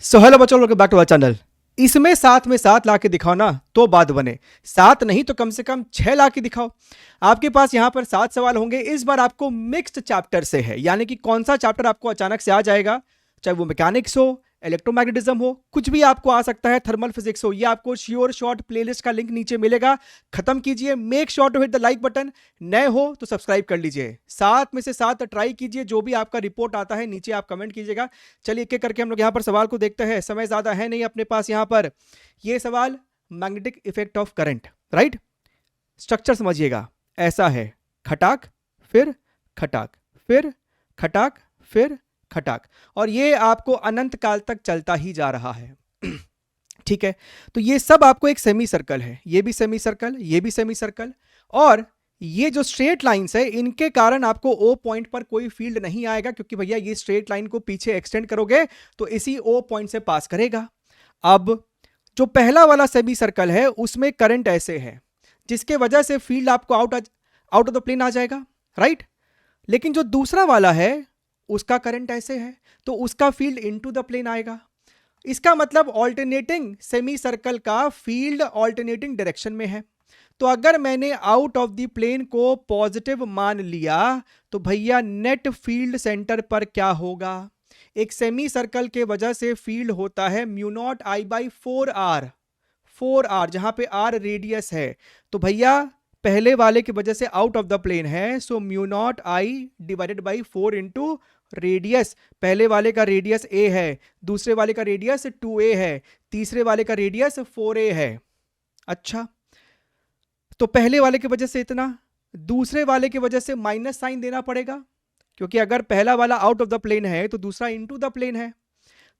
सो hello बच्चों, welcome back to our channel. इसमें सात में सात ला के दिखाओ ना तो बात बने। सात नहीं तो कम से कम 6 ला के दिखाओ। आपके पास यहां पर 7 सवाल होंगे। इस बार आपको मिक्स्ड चैप्टर से है, यानी कि कौन सा चैप्टर आपको अचानक से आ जाएगा, चाहे वो मैकेनिक्स हो, इलेक्ट्रोमैग्नेटिज्म हो, कुछ भी आपको आ सकता है, थर्मल फिजिक्स हो। ये आपको श्योर शॉर्ट प्लेलिस्ट का लिंक नीचे मिलेगा। खत्म कीजिए, make sure to hit the like button. नए हो तो सब्सक्राइब कर लीजिए। 7 में से 7 ट्राई कीजिए, जो भी आपका रिपोर्ट आता है नीचे आप कमेंट कीजिएगा। चलिए एक एक करके हम लोग यहाँ पर सवाल को देखते हैं। समय ज्यादा है नहीं अपने पास यहाँ पर। ये सवाल magnetic effect of current, right. Structure समझिएगा, ऐसा है, खटाक फिर खटाक फिर खटाक फिर खटाक, और ये आपको अनंत काल तक चलता ही जा रहा है। ठीक है, तो ये सब आपको एक सेमी सर्कल है, ये भी सेमी सर्कल, ये भी सेमी सर्कल, और ये जो स्ट्रेट लाइंस है इनके कारण आपको ओ पॉइंट पर कोई फील्ड नहीं आएगा, क्योंकि भैया ये स्ट्रेट लाइन को पीछे एक्सटेंड करोगे तो इसी ओ पॉइंट से पास करेगा। अब जो पहला वाला सेमी सर्कल है उसमें करंट ऐसे है, जिसके वजह से फील्ड आपको आउट ऑफ द प्लेन आ जाएगा, राइट। लेकिन जो दूसरा वाला है उसका करंट ऐसे है, तो उसका फील्ड इनटू द प्लेन आएगा। इसका मतलब ऑल्टरनेटिंग सेमी सर्कल का फील्ड ऑल्टरनेटिंग डायरेक्शन में है। तो अगर मैंने आउट ऑफ द प्लेन को पॉजिटिव मान लिया तो भैया नेट फील्ड सेंटर पर क्या होगा। एक सेमी सर्कल के वजह से फील्ड होता है mu not I by 4r, जहां पे r रेडियस है। तो भैया पहले वाले की वजह से आउट ऑफ द प्लेन है, so mu not I divided by 4 into radius. पहले वाले का रेडियस a है, दूसरे वाले का रेडियस 2a है, तीसरे वाले का रेडियस 4a है। अच्छा, तो पहले वाले की वजह से इतना, दूसरे वाले की वजह से माइनस साइन देना पड़ेगा, क्योंकि अगर पहला वाला आउट ऑफ द प्लेन है तो दूसरा इनटू द प्लेन है।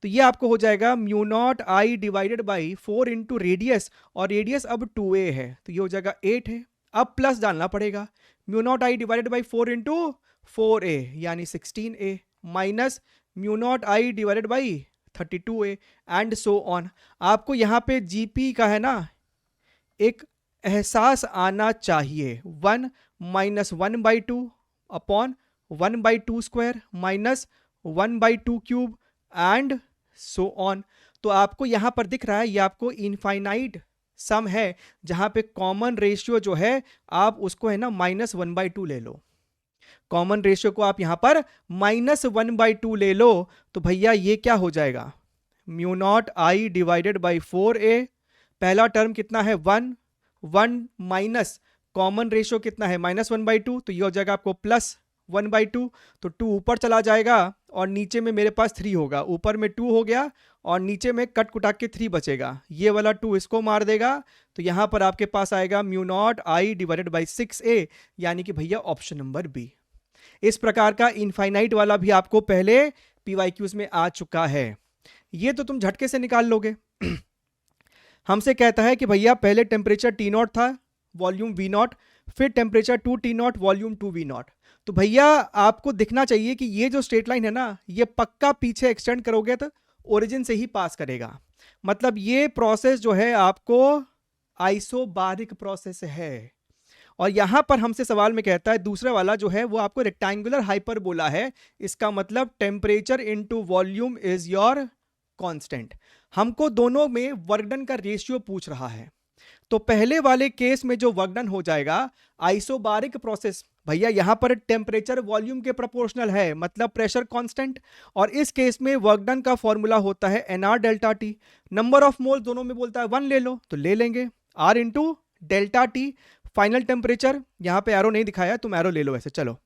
तो ये आपको हो जाएगा mu not I divided by 4 into radius, और रेडियस अब 2a है तो ये हो जाएगा 8 है। अब प्लस डालना पड़ेगा, mu not I divided by 4 into 4a यानी 16a, minus mu not I divided by 32a and so on. आपको यहाँ पे जीपी का है ना एक एहसास आना चाहिए। 1 minus 1/2 upon 1/2 square minus 1/2 cube and so on. तो आपको यहां पर दिख रहा है ये आपको इनफाइनाइट सम है, जहां पे कॉमन रेशियो जो है आप उसको है ना -1/2 ले लो। कॉमन रेशियो को आप यहां पर -1/2 ले लो, तो भैया ये क्या हो जाएगा, mu not I divided by 4a। पहला टर्म कितना है 1 माइनस कॉमन रेशियो कितना है -1/2, तो ये हो जाएगा आपको +1/2। तो 2 ऊपर चला जाएगा और नीचे में मेरे पास 3 होगा, ऊपर में 2 हो गया और नीचे में कट कुटा के 3 बचेगा। ये वाला 2 इसको मार देगा, तो यहां पर आपके पास आएगा mu not I divided by 6a, यानी कि भैया ऑप्शन नंबर बी। इस प्रकार का इनफाइनाइट वाला भी आपको पहले पीवाईक्यूज में आ चुका है, ये तो तुम झटके से निकाल लोगे। हमसे कहता है कि भैया पहले टेम्परेचर T0 था, वॉल्यूम V0, फिर टेम्परेचर 2 T0, वॉल्यूम 2 V0। तो भैया आपको दिखना चाहिए कि ये जो स्ट्रेट लाइन है ना, ये पक्का पीछे एक्सटेंड करोगे तो ओरिजिन से ही पास करेगा। मतलब ये प्रोसेस जो है आपको आइसोबारिक प्रोसेस है। और यहां पर हमसे सवाल में कहता है दूसरा वाला जो है वो आपको रेक्टेंगुलर हाइपरबोला है। इसका मतलब temperature into volume is your constant. हमको दोनों में वर्क डन का रेशियो पूछ रहा है। तो पहले वाले केस में जो वर्क डन हो जाएगा आइसोबारिक प्रोसेस, भैया यहां पर टेम्परेचर वॉल्यूम के प्रोपोर्शनल है, मतलब प्रेशर कांस्टेंट। और इस केस में वर्क डन का फॉर्मूला होता है nr delta T. Number of moles दोनों में बोलता है 1 ले लो तो ले लेंगे, r into delta T. Final temperature यहां पे एरो नहीं दिखाया, तुम एरो ले लो वैसे, चलो।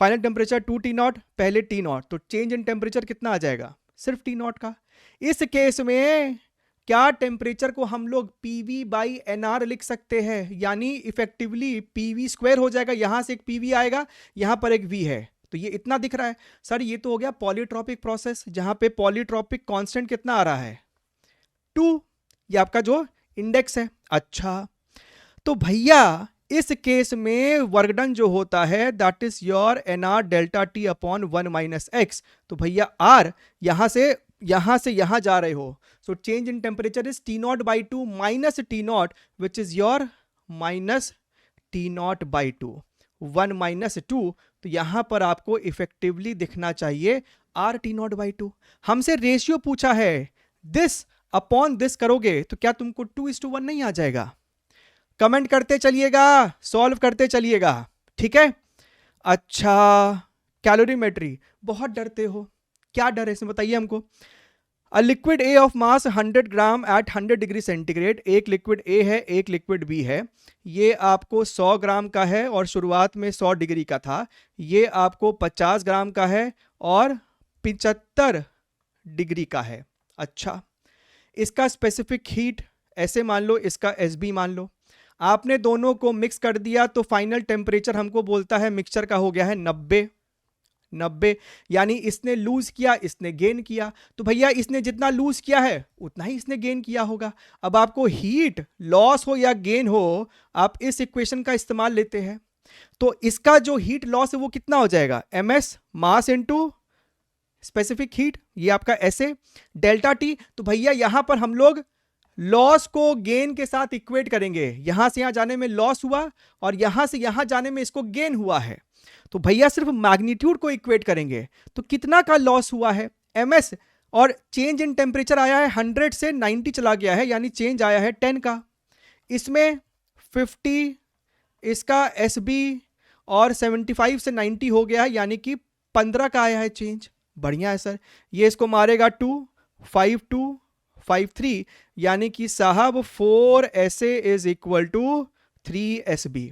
फाइनल टेम्परेचर 2 T0, पहले T0, तो चेंज इन टेम्परेचर कितना आ जाएगा, सिर्फ T0 का। इस केस में क्या टेम्परेचर को हम लोग PV बाई NR लिख सकते हैं, यानी इफेक्टिवली PV स्क्वायर हो जाएगा। यहां से एक PV आएगा, यहां पर एक V है, तो ये इतना दिख रहा है। सर ये तो हो गया पॉलीट्रॉपिक प्रोसेस, जहां पे पॉलीट्रॉपिक कांस्टेंट कितना आ रहा है 2, ये आपका जो इंडेक्स है। अच्छा, तो भैया इस केस में वर्क डन जो होता है that is your nr delta T upon 1 minus x. तो भैया r यहां से यहां जा रहे हो, so change in temperature is T0 by 2 minus T0 which is your minus T0 by 2। 1 minus 2, तो यहां पर आपको इफेक्टिवली दिखना चाहिए आर टी नॉट बाई 2। हमसे रेशियो पूछा है, दिस अपॉन दिस करोगे तो क्या तुमको 2:1 नहीं आ जाएगा? कमेंट करते चलिएगा, सॉल्व करते चलिएगा, ठीक है। अच्छा, कैलोरीमेट्री बहुत डरते हो, क्या डर है इसमें बताइए हमको। A liquid A of mass 100 gram at 100 degree centigrade, एक लिक्विड ए है एक लिक्विड बी है, ये आपको 100 ग्राम का है और शुरुआत में 100 डिग्री का था, ये आपको 50 ग्राम का है और 75 डिग्री का है। अच्छा, इसका स्पेसिफिक हीट ऐसे मान लो, इसका एस बी मान लो, आपने दोनों को मिक्स कर दिया तो फाइनल टेम्परेचर हमको बोलता है मिक्सचर का हो गया है 90, यानी इसने लूज किया इसने गेन किया, तो भैया इसने जितना लूज किया है उतना ही इसने गेन किया होगा। अब आपको हीट लॉस हो या गेन हो, आप इस इक्वेशन का इस्तेमाल लेते हैं, तो इसका जो हीट लॉस है वो कितना हो जाएगा, ms mass into specific heat, ये आपका ऐसे डेल्टा टी। तो भैया यहां पर हम लोग लॉस को गेन के साथ इक्वेट करेंगे, यहां से यहां जाने में लॉस हुआ और यहां से यहां जाने में इसको गेन हुआ है, तो भैया सिर्फ मैग्नीट्यूड को इक्वेट करेंगे तो कितना का लॉस हुआ है ms, और चेंज इन टेम्परेचर आया है 100 से 90 चला गया है, यानी चेंज आया है 10 का, इसमें 50 इसका SB और 75 से 90 हो गया है, यानी कि 15 का आया है चेंज। बढ़िया है सर, ये इसको मारेगा 2 5 2 5 3, यानी कि साहब 4 SA is equal to 3 SB।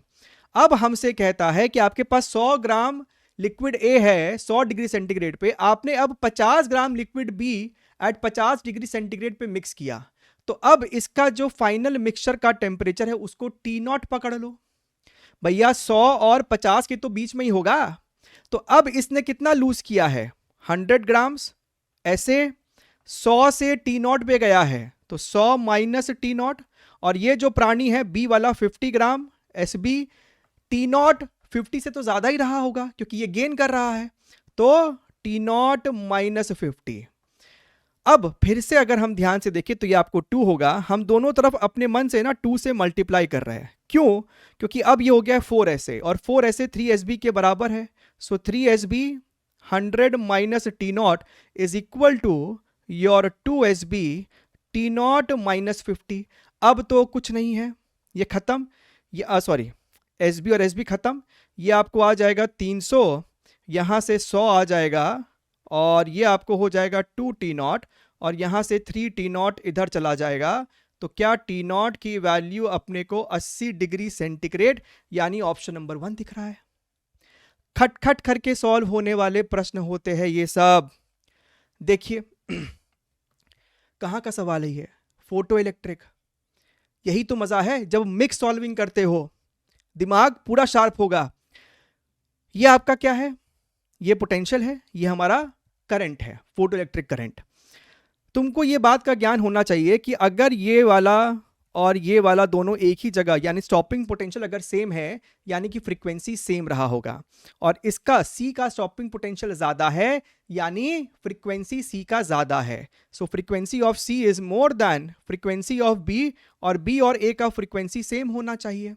अब हमसे कहता है कि आपके पास 100 ग्राम लिक्विड ए है 100 डिग्री सेंटीग्रेड पे, आपने अब 50 gram liquid B at 50 degree centigrade पे मिक्स किया, तो अब इसका जो फाइनल मिक्सचर का टेम्परेचर है उसको T0 पकड़ लो भैया, 100 और 50 के तो बीच में ही होगा, तो अब इसने कितना लूज किया है 100 ग्राम्स, ऐसे 100 से T0 पे गया है तो 100 माइनस T0, और ये जो प्राणी है बी वाला 50 ग्राम SB, T0 50 से तो ज्यादा ही रहा होगा क्योंकि ये गेन कर रहा है, तो T0 माइनस 50। अब फिर से अगर हम ध्यान से देखें तो ये आपको 2 होगा, हम दोनों तरफ अपने मन से ना 2 से मल्टीप्लाई कर रहे हैं, क्यों, क्योंकि अब ये हो गया 4 SA और 4 SA 3 SB के बराबर है, so 3 SB 100 minus T0 is equal to your 2 SB T0 minus 50। अब तो कुछ नहीं है, ये खत्म, ये सॉरी SB और SB खत्म, ये आपको आ जाएगा 300, यहां से 100 आ जाएगा और ये आपको हो जाएगा 2 T0 और यहां से 3 T0 इधर चला जाएगा, तो क्या T0 की वैल्यू अपने को 80 डिग्री सेंटीग्रेड यानी ऑप्शन नंबर 1 दिख रहा है। खटखट करके सॉल्व होने वाले प्रश्न होते हैं ये सब। देखिए कहां का सवाल है ये, फोटो इलेक्ट्रिक, यही तो मजा है जब मिक्स सॉल्विंग करते हो, दिमाग पूरा शार्प होगा। ये आपका क्या है, ये पोटेंशियल है, ये हमारा करंट है, फोटो इलेक्ट्रिक करंट। तुमको ये बात का ज्ञान होना चाहिए कि अगर ये वाला और ये वाला दोनों एक ही जगह, यानी स्टॉपिंग पोटेंशियल अगर सेम है यानी कि फ्रीक्वेंसी सेम रहा होगा, और इसका C का स्टॉपिंग पोटेंशियल ज्यादा है यानी फ्रीक्वेंसी C का ज्यादा है, so frequency of C is more than frequency of B, और B और A का फ्रीक्वेंसी सेम होना चाहिए।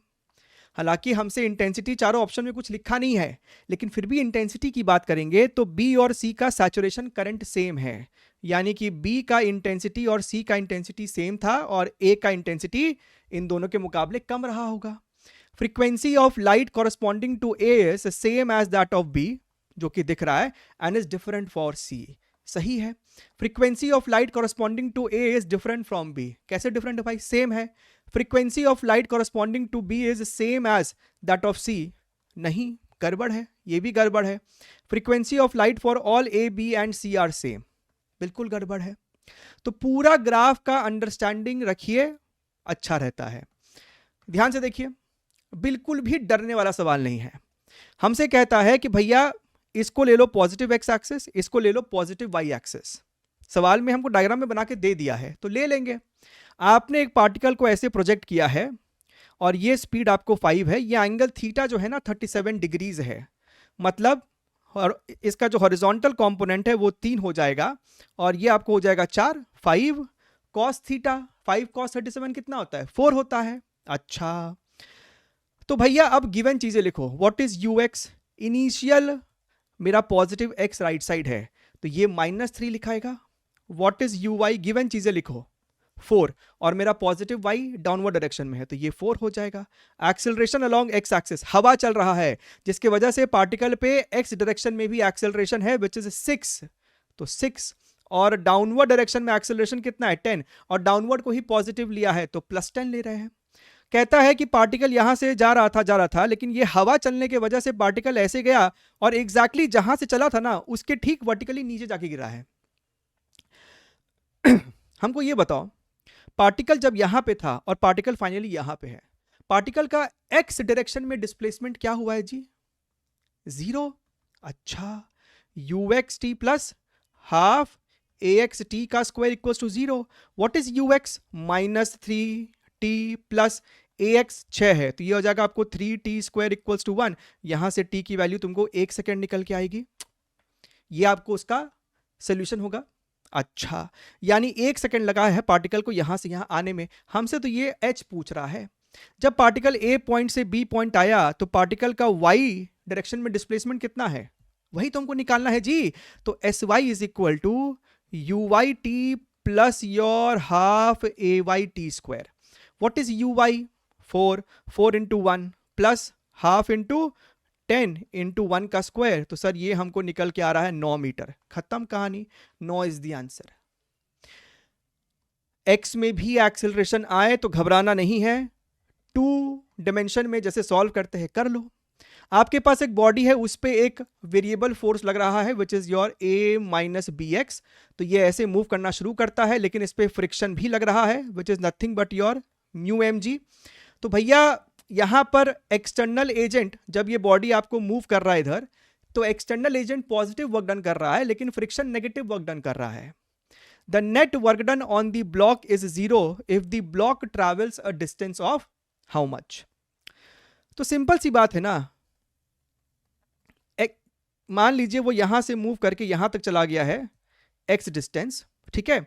हालांकि हमसे इंटेंसिटी चारों ऑप्शन में कुछ लिखा नहीं है, लेकिन फिर भी इंटेंसिटी की बात करेंगे तो B और C का सैचुरेशन करंट सेम है, यानी कि B का इंटेंसिटी और C का इंटेंसिटी सेम था और A का इंटेंसिटी इन दोनों के मुकाबले कम रहा होगा। Frequency of light corresponding to A is same as that of B, जो कि दिख रहा है, and is different for C, सही है। Frequency of light corresponding to A is different from B, कैसे डिफरेंट है भाई, सेम है। Frequency of light corresponding to B is same as that of C, नहीं, गड़बड़ है, ये भी गड़बड़ है। Frequency of light for all A, B and C are same, बिल्कुल गड़बड़ है। तो पूरा ग्राफ का अंडरस्टैंडिंग रखिए, अच्छा रहता है। ध्यान से देखिए, बिल्कुल भी डरने वाला सवाल नहीं है। हमसे कहता है कि भैया इसको ले लो पॉजिटिव x एक्सिस, इसको ले लो पॉजिटिव y एक्सिस। सवाल में हमको डायग्राम में बना के दे दिया है तो ले लेंगे। आपने एक पार्टिकल को ऐसे प्रोजेक्ट किया है और ये स्पीड आपको 5 है, ये एंगल थीटा जो है ना 37 डिग्रीज है, मतलब और इसका जो हॉरिजॉन्टल कंपोनेंट है वो 3 हो जाएगा और ये आपको हो जाएगा 4, 5 cos थीटा, 5 cos 37 कितना होता है, 4 होता है। अच्छा, तो भैया अब गिवन चीजें लिखो, what is U X, initial मेरा पॉजिटिव एक्स राइट साइड है तो ये -3 लिखाएगा। What is U Y, given चीजें लिखो 4, और मेरा पॉजिटिव वाई डाउनवर्ड डायरेक्शन में है तो ये 4 हो जाएगा। एक्सेलरेशन अलोंग एक्स एक्सिस, हवा चल रहा है जिसके वजह से पार्टिकल पे एक्स डायरेक्शन में भी एक्सेलरेशन है विच इज 6, तो 6, और डाउनवर्ड डायरेक्शन में एक्सेलरेशन कितना है 10, और डाउनवर्ड को ही पॉजिटिव लिया है तो +10 ले रहे हैं। कहता है कि पार्टिकल यहां से जा रहा था लेकिन ये हवा चलने की वजह से पार्टिकल ऐसे गया और एग्जैक्टली जहां से चला था ना उसके ठीक वर्टिकली नीचे जाके गिरा है। हमको ये बताओ, पार्टिकल जब यहां पे था और पार्टिकल फाइनली यहां पे है, पार्टिकल का एक्स डायरेक्शन में डिस्प्लेसमेंट क्या हुआ है जी? 0। अच्छा, ux t plus half axt का square equals to 0। What is ux? -3t plus ax 6 है तो ये हो जाएगा आपको 3t स्क्वायर इक्वल्स टू 1। यहां से t की वैल्यू तुमको 1 सेकेंड निकल के आएगी, ये आपको उसका सोल्यूशन होगा। अच्छा, यानी 1 सेकेंड लगा है पार्टिकल को यहां से यहां आने में। हमसे तो ये h पूछ रहा है, जब पार्टिकल a पॉइंट से b पॉइंट आया तो पार्टिकल का y डायरेक्शन में डिस्प्लेसमेंट कितना है वही तो हमको निकालना है जी। तो sy is equal to uyt plus your half ayt square. What is uy? 4 into 1 plus half into 10 into 1 का स्क्वायर, तो सर ये हमको निकल के आ रहा है 9 मीटर। खत्म कहानी, 9 इज द आंसर। एक्स में भी एक्सेलरेशन आए तो घबराना नहीं है, 2 डायमेंशन में जैसे सॉल्व करते हैं कर लो। आपके पास एक बॉडी है, उस पे एक वेरिएबल फोर्स लग रहा है which is your a minus B X, तो ये ऐसे मूव करना शुरू करता है लेकिन इस पे फ्रिक्शन भी लग रहा है which is nothing but your mu M G. तो भैया यहां पर एक्सटर्नल एजेंट, जब ये बॉडी आपको मूव कर रहा है इधर, तो external agent positive work done कर रहा है लेकिन फ्रिक्शन नेगेटिव वर्क डन कर रहा है। The net work done on the block is 0 if the block travels a distance of how much. तो सिंपल सी बात है ना, मान लीजिए वो यहां से मूव करके यहां तक चला गया है x डिस्टेंस, ठीक है,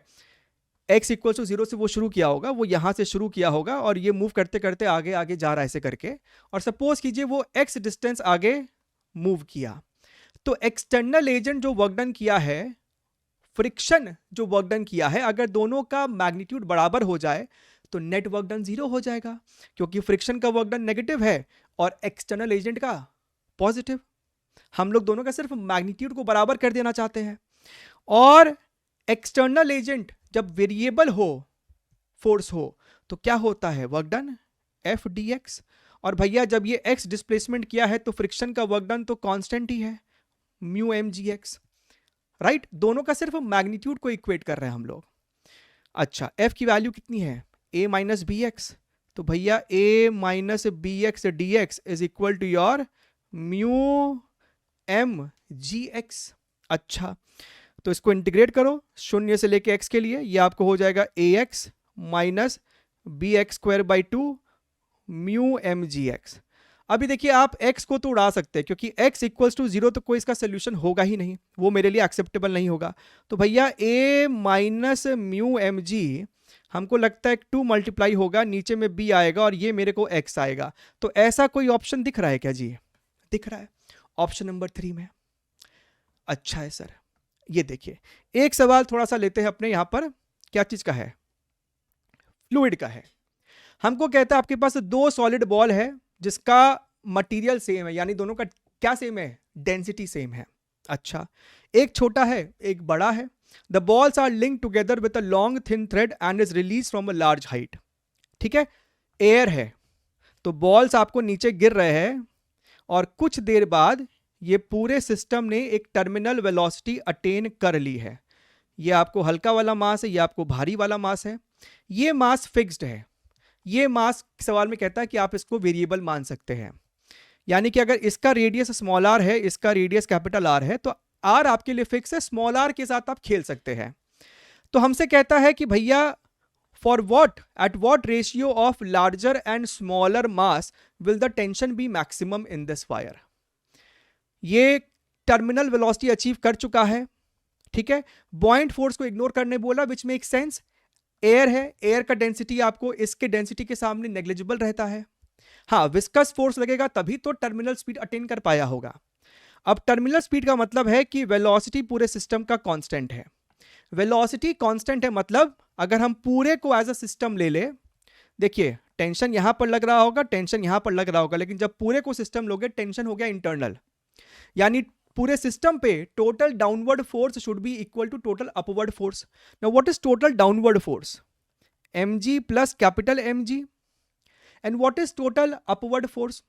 x इक्वल टू 0 से वो शुरू किया होगा, वो यहां से शुरू किया होगा और ये मूव करते करते आगे आगे जा रहा है ऐसे करके, और सपोज कीजिए वो x डिस्टेंस आगे मूव किया, तो एक्सटर्नल एजेंट जो वर्क डन किया है, फ्रिक्शन जो वर्क डन किया है, अगर दोनों का मैग्नीट्यूड बराबर हो जाए तो नेट वर्क डन 0 हो जाएगा, क्योंकि फ्रिक्शन का वर्क डन नेगेटिव है और एक्सटर्नल एजेंट का पॉजिटिव। हम लोग दोनों का सिर्फ मैग्नीट्यूड को बराबर कर देना चाहते हैं। और एक्सटर्नल एजेंट जब वेरिएबल हो, फोर्स हो, तो क्या होता है work done F D x. और भैया जब ये एक्स डिस्प्लेसमेंट किया है तो फ्रिक्शन का वर्क डन तो कांस्टेंट ही है, mu M G X, right. दोनों का सिर्फ मैग्नीट्यूड को इक्वेट कर रहे हैं हम लोग। अच्छा, एफ की वैल्यू कितनी है? ए माइनस बी एक्स, तो भैया A minus B X D X is equal to your mu M G X. अच्छा, तो इसको इंटीग्रेट करो 0 से लेके x के लिए, ये आपको हो जाएगा A X minus B X square by 2 mu M G X. अभी देखिए आप x को तो उड़ा सकते हैं क्योंकि x इक्वल्स टू 0 तो कोई इसका सोल्यूशन होगा ही नहीं, वो मेरे लिए एक्सेप्टेबल नहीं होगा। तो भैया a minus mu M G हमको लगता है 2 मल्टीप्लाई होगा, नीचे में b आएगा और ये मेरे को x आएगा। तो ऐसा कोई ऑप्शन दिख रहा है क्या जी? दिख रहा है, ऑप्शन नंबर 3 में। अच्छा है सर, ये देखिए एक सवाल थोड़ा सा लेते हैं अपने यहां पर, क्या चीज का है? फ्लूइड का है। हमको कहता है आपके पास 2 सॉलिड बॉल है जिसका मटेरियल सेम है, यानी दोनों का क्या सेम है? डेंसिटी सेम है। अच्छा, एक छोटा है एक बड़ा है। The balls are linked together with a long thin thread and is release from a large height. ठीक है, एयर है तो बॉल्स आपको नीचे गिर रहे हैं और कुछ देर बाद ये पूरे सिस्टम ने एक टर्मिनल वेलोसिटी अटेन कर ली है। ये आपको हल्का वाला मास है, ये आपको भारी वाला मास है। ये मास फिक्स्ड है, ये मास सवाल में कहता है कि आप इसको वेरिएबल मान सकते हैं, यानी कि अगर इसका रेडियस स्मॉल आर है, इसका रेडियस कैपिटल आर है, तो आर आपके लिए फिक्स है, स्मॉल आर के साथ आप खेल सकते हैं। तो हमसे कहता है कि भैया for what at what ratio of larger and smaller mass will the tension be maximum in this wire. ये टर्मिनल वेलोसिटी अचीव कर चुका है, ठीक है। बॉइंट फोर्स को इग्नोर करने बोला, विच मेक सेंस। एयर है, एयर का डेंसिटी आपको इसके डेंसिटी के सामने नेग्लिजिबल रहता है। हाँ, विस्कस फोर्स लगेगा तभी तो टर्मिनल स्पीड अटेन कर पाया होगा। अब टर्मिनल स्पीड का मतलब है कि वेलोसिटी पूरे सिस्टम का कांस्टेंट है। वेलोसिटी कांस्टेंट है मतलब अगर हम पूरे को एज अ सिस्टम ले ले, देखिए टेंशन यहां पर लग रहा होगा, टेंशन यहां पर लग रहा होगा, लेकिन जब पूरे को सिस्टम लोगे टेंशन हो गया इंटरनल, यानी पूरे सिस्टम पे total downward force should be equal to total upward force. Now what is total downward force? mg plus capital mg। And what is total upward force?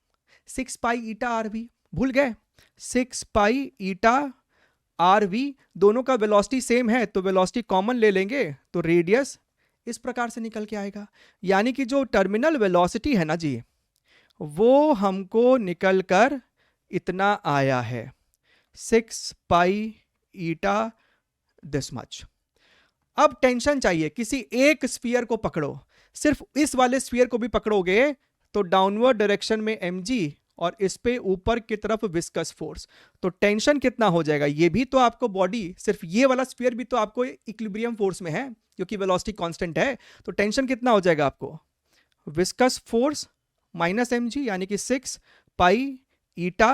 6 pi eta R V. भूल गए? 6 pi eta RV. दोनों का velocity same है तो velocity common ले लेंगे तो radius इस प्रकार से निकल के आएगा। यानी कि जो टर्मिनल वेलोसिटी है ना जी, वो हमको निकल कर इतना आया है, 6 पाई ईटा दिस मच। अब टेंशन चाहिए, किसी एक स्फीयर को पकड़ो, सिर्फ इस वाले स्फीयर को भी पकड़ोगे तो डाउनवर्ड डायरेक्शन में mg और इस पे ऊपर की तरफ विस्कस फोर्स, तो टेंशन कितना हो जाएगा? ये भी तो आपको बॉडी, सिर्फ ये वाला स्फीयर भी तो आपको इक्विलिब्रियम फोर्स में है क्योंकि वेलोसिटी कांस्टेंट है, तो टेंशन कितना हो जाएगा आपको? विस्कस फोर्स माइनस mg यानी कि 6 पाई ईटा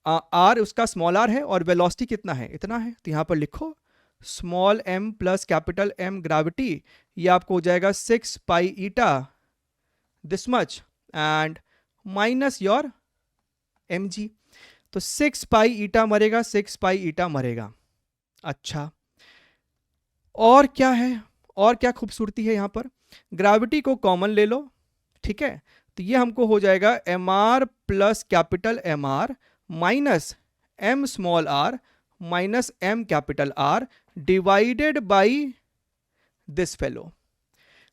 आर उसका स्मॉल आर है और वेलोसिटी कितना है? इतना है। तो यहां पर लिखो small m plus capital M gravity, ये आपको हो जाएगा 6 pi eta this much and minus your mg। तो 6 पाई ईटा मरेगा, 6 पाई ईटा मरेगा। अच्छा, और क्या है, और क्या खूबसूरती है यहां पर? ग्रेविटी को कॉमन ले लो, ठीक है, तो ये हमको हो जाएगा mr plus capital mr minus m small r minus m capital R divided by this fellow.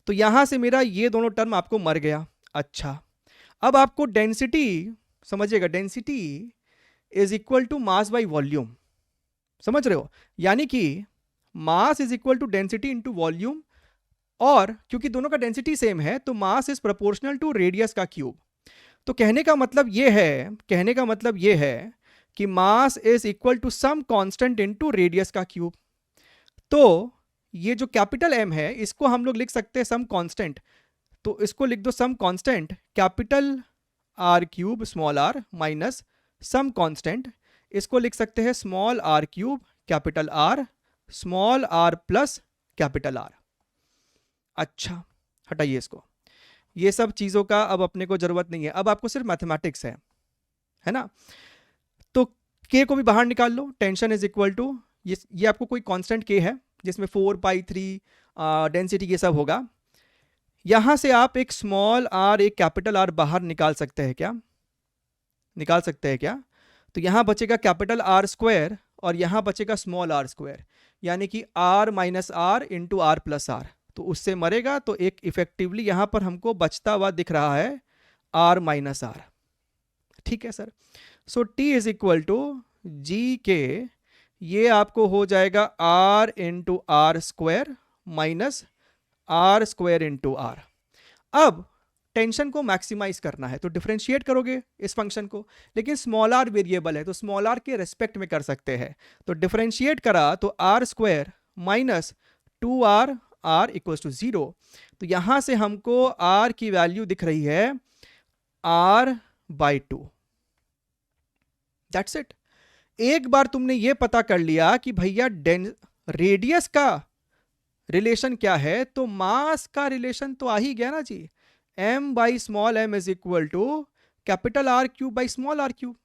तो यहां से मेरा ये दोनों टर्म आपको मर गया। अच्छा, अब आपको डेंसिटी समझिएगा, density is equal to mass by volume, समझ रहे हो? यानी कि mass is equal to density into volume, और क्योंकि दोनों का डेंसिटी सेम है तो mass is proportional to radius का क्यूब। तो कहने का मतलब ये है कि mass is equal to some constant into radius का क्यूब। तो ये जो कैपिटल M है इसको हम लोग लिख सकते हैं सम कांस्टेंट, तो इसको लिख दो some constant capital R cube small r minus some constant, इसको लिख सकते हैं small r cube capital R small r plus capital R। अच्छा, हटाइए इसको, ये सब चीजों का अब अपने को जरूरत नहीं है, अब आपको सिर्फ मैथमेटिक्स है ना? तो k को भी बाहर निकाल लो, टेंशन इज इक्वल टू ये आपको कोई कांस्टेंट k है जिसमें 4 पाई 3 डेंसिटी ये सब होगा। यहां से आप एक स्मॉल r एक कैपिटल R बाहर निकाल सकते हैं क्या? निकाल सकते हैं क्या? तो यहां बचेगा कैपिटल R स्क्वायर और यहां बचेगा स्मॉल r स्क्वायर, यानी कि r minus r into r plus r, तो उससे मरेगा तो एक इफेक्टिवली यहां पर हमको बचता हुआ दिख रहा है r माइनस r। ठीक है sir, so t is equal to G के, ये आपको हो जाएगा r into R square minus R square into R. अब टेंशन को मैक्सिमाइज करना है तो डिफरेंशिएट करोगे इस फंक्शन को, लेकिन स्मॉल r वेरिएबल है तो स्मॉल r के रेस्पेक्ट में कर सकते हैं, तो डिफरेंशिएट करा तो R square minus 2r r equals to 0। तो यहां से हमको r की वैल्यू दिख रही है r बाई 2। That's it. एक बार तुमने ये पता कर लिया कि भैया रेडियस का रिलेशन क्या है, तो मास का रिलेशन तो आ ही गया ना जी, m by small m is equal to capital R cube by small r cube,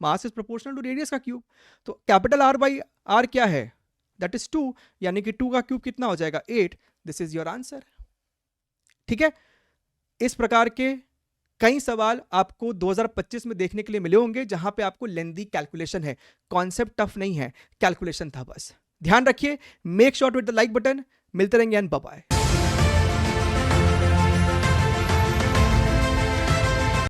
mass is proportional to radius का क्यूब। तो कैपिटल R बाई R क्या है? दैट इज 2, यानी कि 2 का क्यूब कितना हो जाएगा? 8। This is your answer. ठीक है, इस प्रकार के कई सवाल आपको 2025 में देखने के लिए मिले होंगे जहां पे आपको लेंथी कैलकुलेशन है, कॉन्सेप्ट टफ नहीं है, कैलकुलेशन था बस। ध्यान रखिए, make sure to hit the like button. मिलते रहेंगे एंड बाय बाय।